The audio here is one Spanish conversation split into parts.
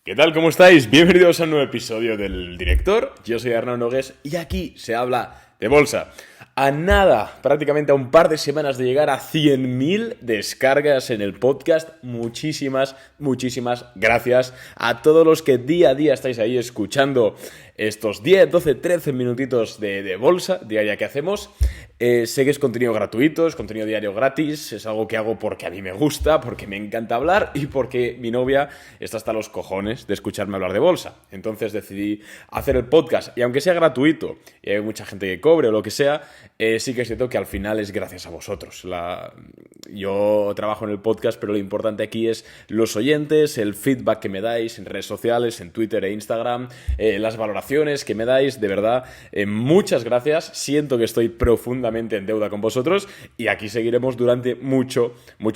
¿Qué tal? ¿Cómo estáis? Bienvenidos a un nuevo episodio del Director. Yo soy Arnaud Nogués y aquí se habla de bolsa. A nada, prácticamente a un par de semanas de llegar a 100.000 descargas en el podcast. Muchísimas gracias a todos los que día a día estáis ahí escuchando estos 10, 12, 13 minutitos de bolsa diaria que hacemos. Sé que es contenido gratuito, es contenido diario gratis, es algo que hago porque a mí me gusta, porque me encanta hablar y porque mi novia está hasta los cojones de escucharme hablar de bolsa. Entonces decidí hacer el podcast y aunque sea gratuito y hay mucha gente que cobre o lo que sea, sí que es cierto que al final es gracias a vosotros. Yo trabajo en el podcast, pero lo importante aquí es los oyentes, el feedback que me dais en redes sociales, en Twitter e Instagram, las valoraciones que me dais, de verdad, muchas gracias. Siento que estoy profundamente en deuda con vosotros y aquí seguiremos durante mucho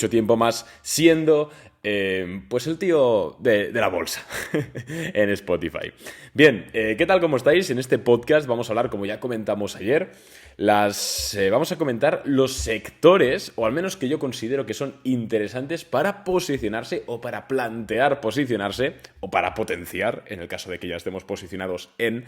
tiempo más siendo pues el tío de la bolsa en Spotify. Bien, ¿qué tal? ¿Cómo estáis? En este podcast vamos a hablar, como ya comentamos ayer, vamos a comentar los sectores, o al menos que yo considero que son interesantes para posicionarse o para plantear posicionarse o para potenciar, en el caso de que ya estemos posicionados en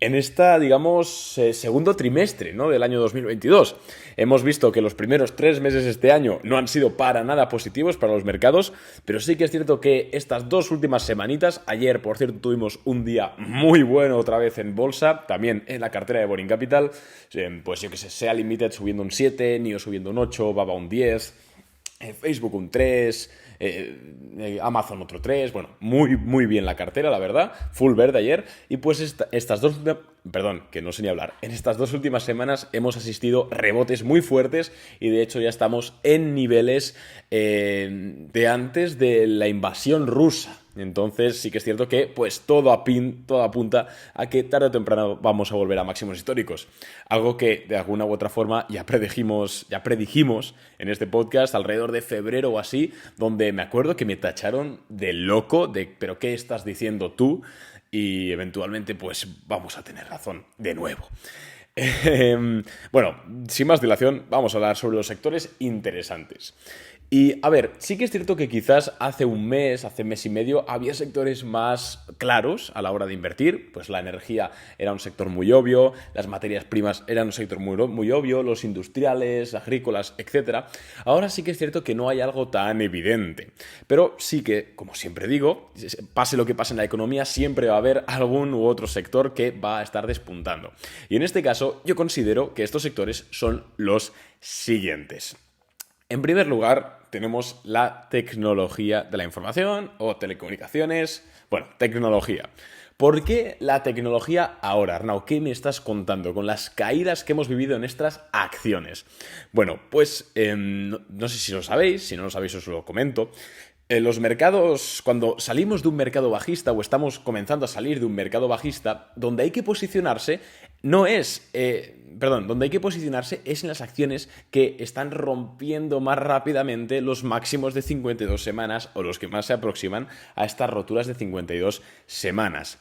esta, digamos, segundo trimestre, ¿no?, del año 2022. Hemos visto que los primeros 3 meses de este año no han sido para nada positivos para los mercados, pero sí que es cierto que estas 2 últimas semanitas, ayer, por cierto, tuvimos un día muy bueno otra vez en bolsa, también en la cartera de Boring Capital, pues yo que sé, Sea Limited subiendo un 7, NIO subiendo un 8, Baba un 10, Facebook un 3, Amazon otro 3, bueno, muy bien la cartera, la verdad, full verde ayer, y pues estas dos, perdón, que no sé ni hablar, en estas 2 últimas semanas hemos asistido rebotes muy fuertes y de hecho ya estamos en niveles de antes de la invasión rusa. Entonces sí que es cierto que pues todo apunta a que tarde o temprano vamos a volver a máximos históricos. Algo que de alguna u otra forma ya predijimos en este podcast alrededor de febrero o así, donde me acuerdo que me tacharon de loco, ¿pero qué estás diciendo tú? Y eventualmente pues vamos a tener razón de nuevo. Bueno, sin más dilación, vamos a hablar sobre los sectores interesantes. Y, a ver, sí que es cierto que quizás hace mes y medio, había sectores más claros a la hora de invertir. Pues la energía era un sector muy obvio, las materias primas eran un sector muy obvio, los industriales, agrícolas, etc. Ahora sí que es cierto que no hay algo tan evidente. Pero sí que, como siempre digo, pase lo que pase en la economía, siempre va a haber algún u otro sector que va a estar despuntando. Y en este caso, yo considero que estos sectores son los siguientes. En primer lugar, tenemos la tecnología de la información o telecomunicaciones. Bueno, tecnología. ¿Por qué la tecnología ahora, Arnau? ¿Qué me estás contando con las caídas que hemos vivido en estas acciones? Bueno, pues no sé si lo sabéis, si no lo sabéis os lo comento. Los mercados, cuando salimos de un mercado bajista o estamos comenzando a salir de un mercado bajista, donde hay que posicionarse donde hay que posicionarse es en las acciones que están rompiendo más rápidamente los máximos de 52 semanas o los que más se aproximan a estas roturas de 52 semanas.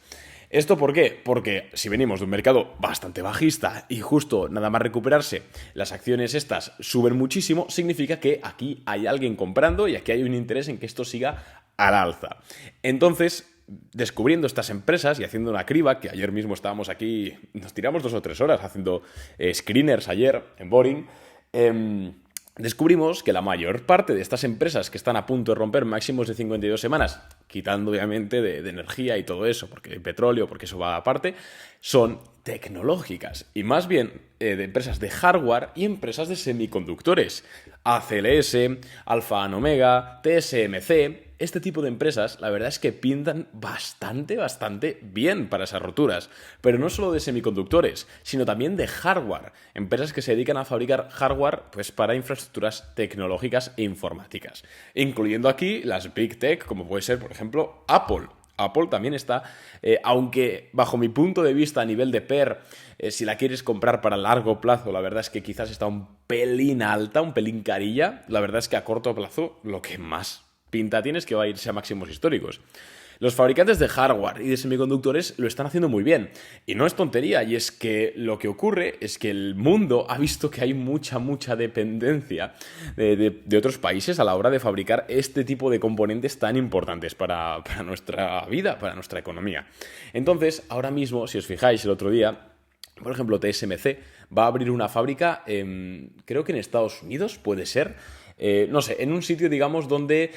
¿Esto por qué? Porque si venimos de un mercado bastante bajista y justo nada más recuperarse, las acciones estas suben muchísimo, significa que aquí hay alguien comprando y aquí hay un interés en que esto siga al alza. Entonces, descubriendo estas empresas y haciendo una criba, que ayer mismo estábamos aquí, nos tiramos 2 o 3 horas haciendo screeners ayer en Boring, descubrimos que la mayor parte de estas empresas que están a punto de romper máximos de 52 semanas, quitando obviamente de energía y todo eso, porque hay petróleo, porque eso va aparte, son tecnológicas y más bien de empresas de hardware y empresas de semiconductores. ACLS, Alfa and Omega, TSMC, este tipo de empresas la verdad es que pintan bastante bien para esas roturas, pero no solo de semiconductores, sino también de hardware, empresas que se dedican a fabricar hardware pues para infraestructuras tecnológicas e informáticas, incluyendo aquí las Big Tech, como puede ser por ejemplo Apple. Apple también está, aunque bajo mi punto de vista a nivel de PER, si la quieres comprar para largo plazo, la verdad es que quizás está un pelín alta, un pelín carilla. La verdad es que a corto plazo lo que más pinta tiene es que va a irse a máximos históricos. Los fabricantes de hardware y de semiconductores lo están haciendo muy bien. Y no es tontería, y es que lo que ocurre es que el mundo ha visto que hay mucha dependencia de otros países a la hora de fabricar este tipo de componentes tan importantes para nuestra vida, para nuestra economía. Entonces, ahora mismo, si os fijáis, el otro día, por ejemplo, TSMC va a abrir una fábrica, creo que en Estados Unidos, puede ser. No sé, en un sitio, digamos, donde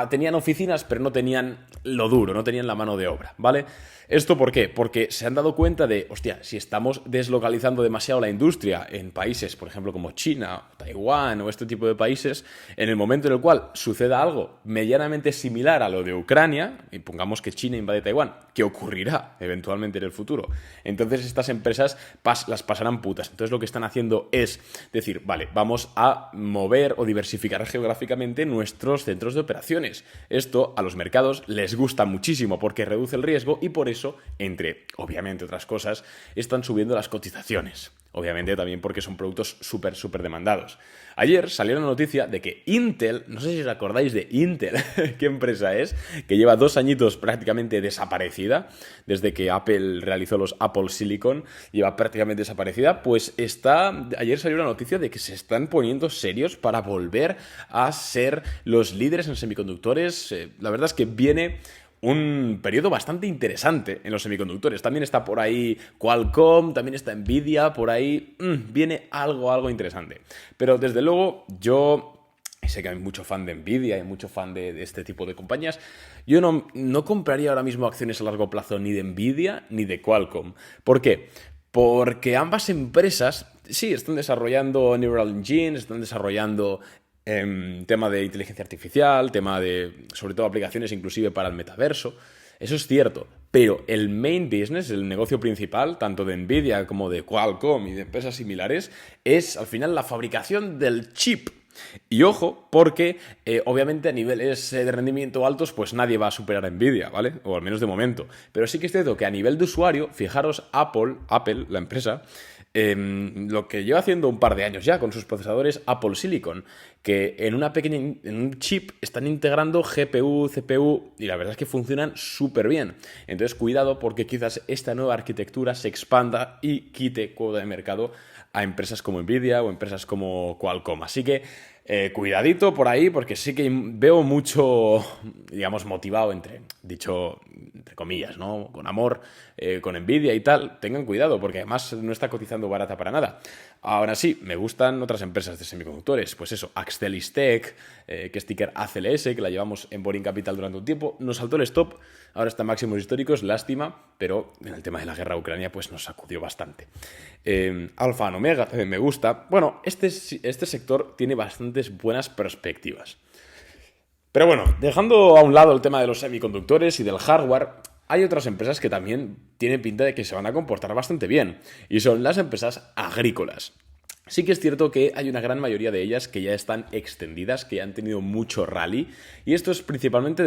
tenían oficinas, pero no tenían lo duro, no tenían la mano de obra, ¿vale? ¿Esto por qué? Porque se han dado cuenta de, hostia, si estamos deslocalizando demasiado la industria en países, por ejemplo, como China, Taiwán o este tipo de países, en el momento en el cual suceda algo medianamente similar a lo de Ucrania, y pongamos que China invade Taiwán, que ocurrirá eventualmente en el futuro, entonces estas empresas las pasarán putas. Entonces lo que están haciendo es decir, vale, vamos a mover o diversificar geográficamente nuestros centros de operaciones. Esto a los mercados les gusta muchísimo porque reduce el riesgo y por eso, entre, obviamente, otras cosas, están subiendo las cotizaciones. Obviamente también porque son productos súper demandados. Ayer salió la noticia de que Intel, no sé si os acordáis de Intel, qué empresa es, que lleva 2 añitos prácticamente desaparecida, desde que Apple realizó los Apple Silicon, lleva prácticamente desaparecida, pues ayer salió la noticia de que se están poniendo serios para volver a ser los líderes en semiconductores. La verdad es que viene un periodo bastante interesante en los semiconductores. También está por ahí Qualcomm, también está Nvidia, por ahí viene algo interesante. Pero desde luego yo sé que hay mucho fan de Nvidia, hay mucho fan de este tipo de compañías. Yo no compraría ahora mismo acciones a largo plazo ni de Nvidia ni de Qualcomm. ¿Por qué? Porque ambas empresas, sí, están desarrollando Neural Engines, están desarrollando tema de inteligencia artificial, tema de, sobre todo, aplicaciones inclusive para el metaverso. Eso es cierto, pero el main business, el negocio principal, tanto de Nvidia como de Qualcomm y de empresas similares, es al final la fabricación del chip. Y ojo, porque obviamente a niveles de rendimiento altos, pues nadie va a superar a Nvidia, ¿vale? O al menos de momento. Pero sí que es cierto que a nivel de usuario, fijaros, Apple, la empresa, lo que lleva haciendo un par de años ya con sus procesadores Apple Silicon, que en un chip están integrando GPU, CPU, y la verdad es que funcionan súper bien. Entonces, cuidado, porque quizás esta nueva arquitectura se expanda y quite cuota de mercado a empresas como Nvidia o empresas como Qualcomm. Así que cuidadito por ahí, porque sí que veo mucho, digamos, motivado entre comillas, ¿no? Con amor, con Nvidia y tal. Tengan cuidado, porque además no está cotizando barata para nada. Ahora sí, me gustan otras empresas de semiconductores. Pues eso, Axtelistec, que es ticker ACLS, que la llevamos en Boring Capital durante un tiempo. Nos saltó el stop, ahora está en máximos históricos, lástima, pero en el tema de la guerra a Ucrania pues nos sacudió bastante. Alfa and Omega me gusta. Bueno, este sector tiene bastantes buenas perspectivas. Pero bueno, dejando a un lado el tema de los semiconductores y del hardware, hay otras empresas que también tienen pinta de que se van a comportar bastante bien, y son las empresas agrícolas. Sí que es cierto que hay una gran mayoría de ellas que ya están extendidas, que ya han tenido mucho rally, y esto es principalmente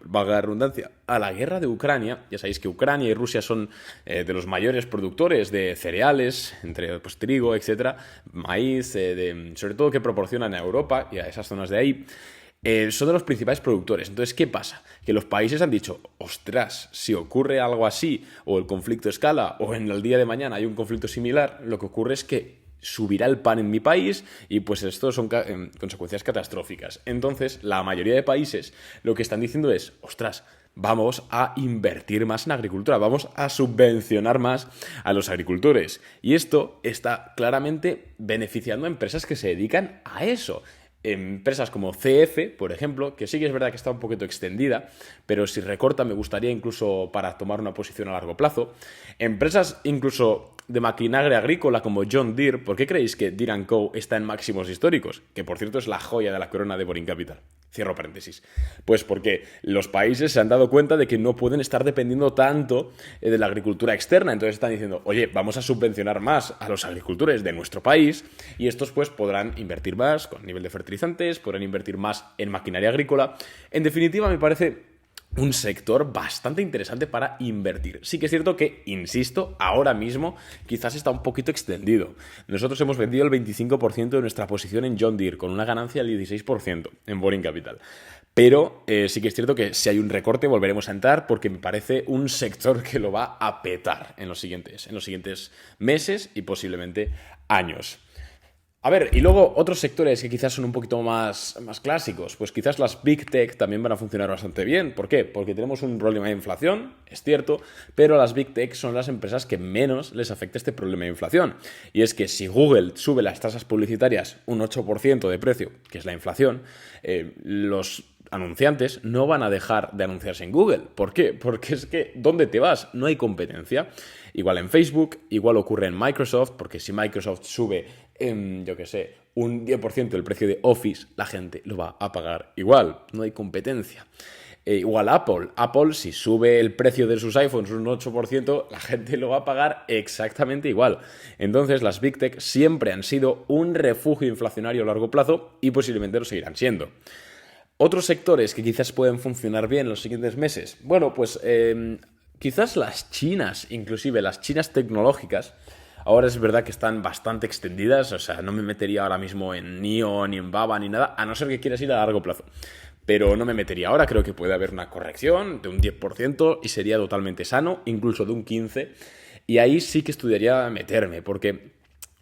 valga la redundancia, a la guerra de Ucrania. Ya sabéis que Ucrania y Rusia son de los mayores productores de cereales, entre pues, trigo, etcétera, maíz, sobre todo que proporcionan a Europa y a esas zonas de ahí. Son de los principales productores. Entonces, ¿qué pasa? Que los países han dicho, ostras, si ocurre algo así, o el conflicto escala, o en el día de mañana hay un conflicto similar, lo que ocurre es que subirá el pan en mi país y pues esto son consecuencias catastróficas. Entonces, la mayoría de países lo que están diciendo es, ostras, vamos a invertir más en agricultura, vamos a subvencionar más a los agricultores. Y esto está claramente beneficiando a empresas que se dedican a eso. Empresas como CF, por ejemplo, que sí que es verdad que está un poquito extendida, pero si recorta me gustaría incluso para tomar una posición a largo plazo. Empresas incluso de maquinaria agrícola como John Deere. ¿Por qué creéis que Deere & Co está en máximos históricos? Que por cierto es la joya de la corona de Boring Capital. Cierro paréntesis. Pues porque los países se han dado cuenta de que no pueden estar dependiendo tanto de la agricultura externa. Entonces están diciendo, oye, vamos a subvencionar más a los agricultores de nuestro país y estos pues podrán invertir más con nivel de fertilizantes, podrán invertir más en maquinaria agrícola. En definitiva, me parece un sector bastante interesante para invertir. Sí que es cierto que, insisto, ahora mismo quizás está un poquito extendido. Nosotros hemos vendido el 25% de nuestra posición en John Deere con una ganancia del 16% en Boring Capital. Pero sí que es cierto que si hay un recorte volveremos a entrar porque me parece un sector que lo va a petar en los siguientes meses y posiblemente años. A ver, y luego otros sectores que quizás son un poquito más clásicos, pues quizás las Big Tech también van a funcionar bastante bien. ¿Por qué? Porque tenemos un problema de inflación, es cierto, pero las Big Tech son las empresas que menos les afecta este problema de inflación. Y es que si Google sube las tasas publicitarias un 8% de precio, que es la inflación, los anunciantes no van a dejar de anunciarse en Google. ¿Por qué? Porque es que, ¿dónde te vas? No hay competencia. Igual en Facebook, igual ocurre en Microsoft, porque si Microsoft sube, yo qué sé, un 10% el precio de Office, la gente lo va a pagar igual. No hay competencia. Igual Apple, si sube el precio de sus iPhones un 8%, la gente lo va a pagar exactamente igual. Entonces, las Big Tech siempre han sido un refugio inflacionario a largo plazo y posiblemente lo seguirán siendo. Otros sectores que quizás pueden funcionar bien en los siguientes meses. Bueno, pues quizás las chinas, inclusive las chinas tecnológicas, ahora es verdad que están bastante extendidas, o sea, no me metería ahora mismo en NIO, ni en Baba, ni nada, a no ser que quieras ir a largo plazo. Pero no me metería ahora, creo que puede haber una corrección de un 10% y sería totalmente sano, incluso de un 15%. Y ahí sí que estudiaría meterme, porque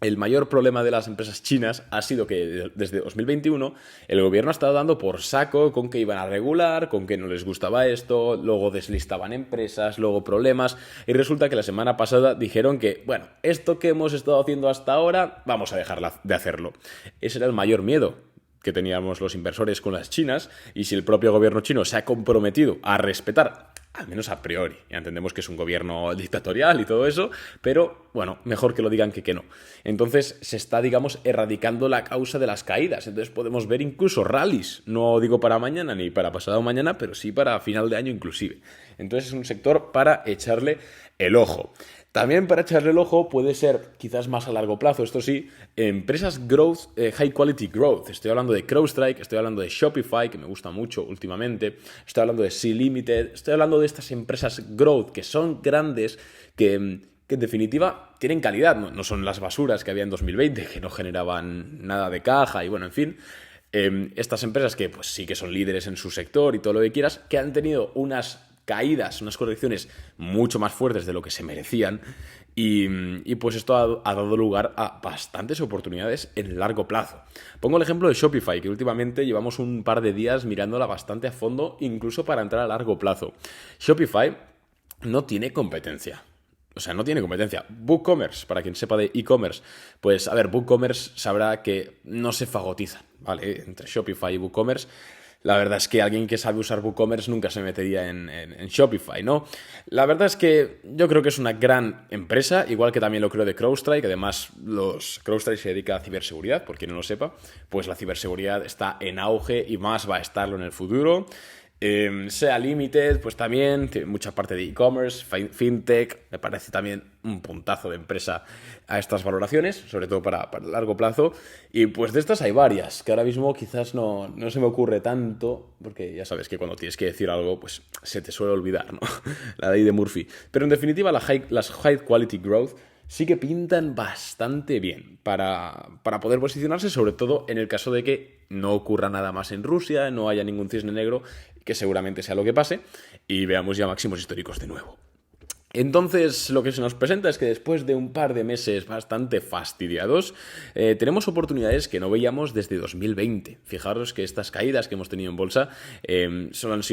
el mayor problema de las empresas chinas ha sido que desde 2021 el gobierno ha estado dando por saco con que iban a regular, con que no les gustaba esto, luego deslistaban empresas, luego problemas, y resulta que la semana pasada dijeron que, bueno, esto que hemos estado haciendo hasta ahora, vamos a dejar de hacerlo. Ese era el mayor miedo que teníamos los inversores con las chinas, y si el propio gobierno chino se ha comprometido a respetar, al menos a priori, ya entendemos que es un gobierno dictatorial y todo eso, pero bueno, mejor que lo digan que no. Entonces se está, digamos, erradicando la causa de las caídas, entonces podemos ver incluso rallies, no digo para mañana ni para pasado mañana, pero sí para final de año inclusive. Entonces es un sector para echarle el ojo. También para echarle el ojo puede ser, quizás más a largo plazo, esto sí, empresas growth, high quality growth. Estoy hablando de CrowdStrike, estoy hablando de Shopify, que me gusta mucho últimamente. Estoy hablando de Sea Limited, estoy hablando de estas empresas growth que son grandes, que en definitiva tienen calidad. No son las basuras que había en 2020, que no generaban nada de caja y bueno, en fin. Estas empresas que pues sí que son líderes en su sector y todo lo que quieras, que han tenido unas caídas, unas correcciones mucho más fuertes de lo que se merecían y pues esto ha dado lugar a bastantes oportunidades en el largo plazo. Pongo el ejemplo de Shopify, que últimamente llevamos un par de días mirándola bastante a fondo, incluso para entrar a largo plazo. Shopify no tiene competencia. O sea, no tiene competencia. WooCommerce, para quien sepa de e-commerce, pues a ver, WooCommerce sabrá que no se fagotizan, ¿vale? Entre Shopify y WooCommerce. La verdad es que alguien que sabe usar WooCommerce nunca se metería en Shopify, ¿no? La verdad es que yo creo que es una gran empresa, igual que también lo creo de CrowdStrike. Además, CrowdStrike se dedica a ciberseguridad, por quien no lo sepa. Pues la ciberseguridad está en auge y más va a estarlo en el futuro. Sea Limited, pues también tiene mucha parte de e-commerce, fintech, me parece también un puntazo de empresa a estas valoraciones, sobre todo para largo plazo. Y pues de estas hay varias, que ahora mismo quizás no se me ocurre tanto, porque ya sabes que cuando tienes que decir algo, pues se te suele olvidar, ¿no? La ley de Murphy. Pero en definitiva, las high quality growth sí que pintan bastante bien para poder posicionarse, sobre todo en el caso de que no ocurra nada más en Rusia, no haya ningún cisne negro, que seguramente sea lo que pase, y veamos ya máximos históricos de nuevo. Entonces, lo que se nos presenta es que después de un par de meses bastante fastidiados, tenemos oportunidades que no veíamos desde 2020. Fijaros que estas caídas que hemos tenido en bolsa solo han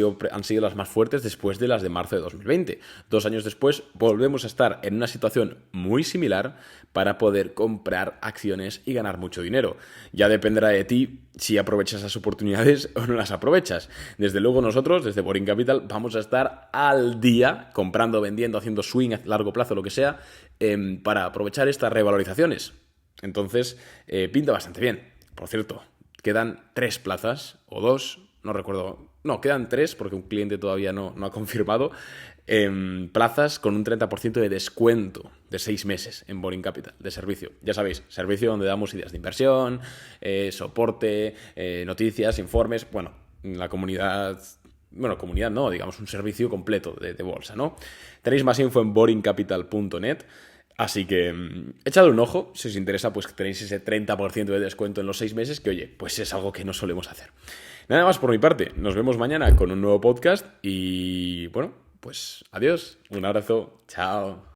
sido las más fuertes después de las de marzo de 2020. 2 años después, volvemos a estar en una situación muy similar para poder comprar acciones y ganar mucho dinero. Ya dependerá de ti si aprovechas esas oportunidades o no las aprovechas. Desde luego nosotros, desde Boring Capital, vamos a estar al día comprando, vendiendo, haciendo swing a largo plazo, lo que sea, para aprovechar estas revalorizaciones. Entonces, pinta bastante bien. Por cierto, quedan 3 plazas, o 2, no recuerdo. No, quedan 3 porque un cliente todavía no ha confirmado. Plazas con un 30% de descuento de 6 meses en Boring Capital, de servicio. Ya sabéis, servicio donde damos ideas de inversión, soporte, noticias, informes, bueno, la comunidad... Bueno, comunidad no, digamos un servicio completo de bolsa, ¿no? Tenéis más info en boringcapital.net. Así que echadle un ojo, si os interesa, pues tenéis ese 30% de descuento en los 6 meses, que oye, pues es algo que no solemos hacer. Nada más por mi parte. Nos vemos mañana con un nuevo podcast y bueno, pues adiós. Un abrazo. Chao.